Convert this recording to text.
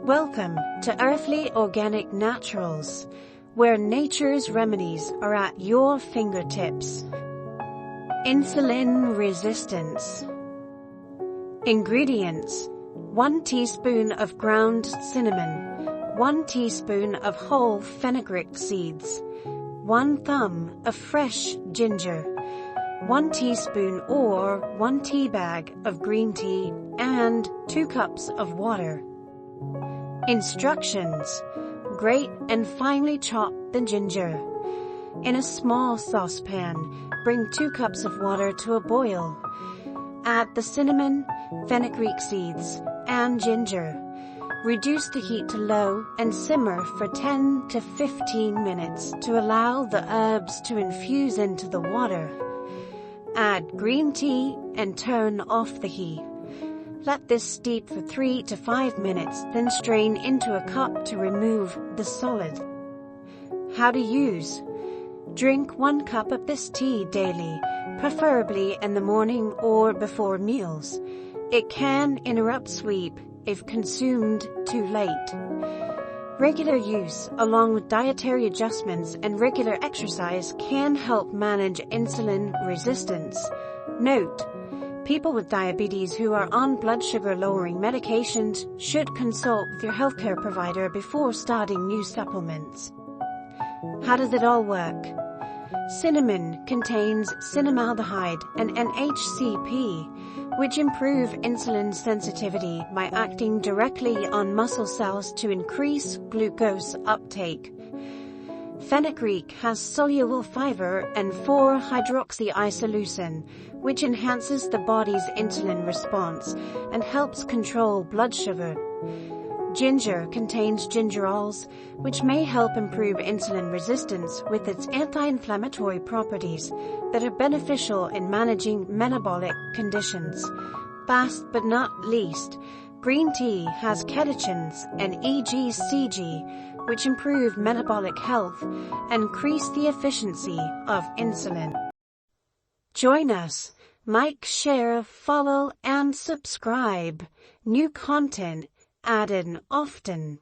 Welcome to Earthly Organic Naturals, where nature's remedies are at your fingertips. Insulin resistance. Ingredients: 1 teaspoon of ground cinnamon, 1 teaspoon of whole fenugreek seeds, 1 thumb of fresh ginger, 1 teaspoon or 1 tea bag of green tea, and 2 cups of water. Instructions: grate and finely chop the ginger. In a small saucepan, bring 2 cups of water to a boil. Add the cinnamon, fenugreek seeds, and ginger. Reduce the heat to low and simmer for 10 to 15 minutes to allow the herbs to infuse into the water. Add green tea and turn off the heat. Let this steep for 3 to 5 minutes, then strain into a cup to remove the solid. How to use: drink 1 cup of this tea daily, preferably in the morning or before meals. It can interrupt sleep if consumed too late. Regular use, along with dietary adjustments and regular exercise, can help manage insulin resistance. Note: people with diabetes who are on blood sugar lowering medications should consult with your healthcare provider before starting new supplements. How does it all work? Cinnamon contains cinnamaldehyde and NHCP, which improve insulin sensitivity by acting directly on muscle cells to increase glucose uptake. Fenugreek has soluble fiber and 4-hydroxyisoleucine, which enhances the body's insulin response and helps control blood sugar. Ginger contains gingerols, which may help improve insulin resistance with its anti-inflammatory properties that are beneficial in managing metabolic conditions. Last but not least, green tea has catechins and EGCG, which improve metabolic health and increase the efficiency of insulin. Join us. Like, share, follow, and subscribe. New content added often.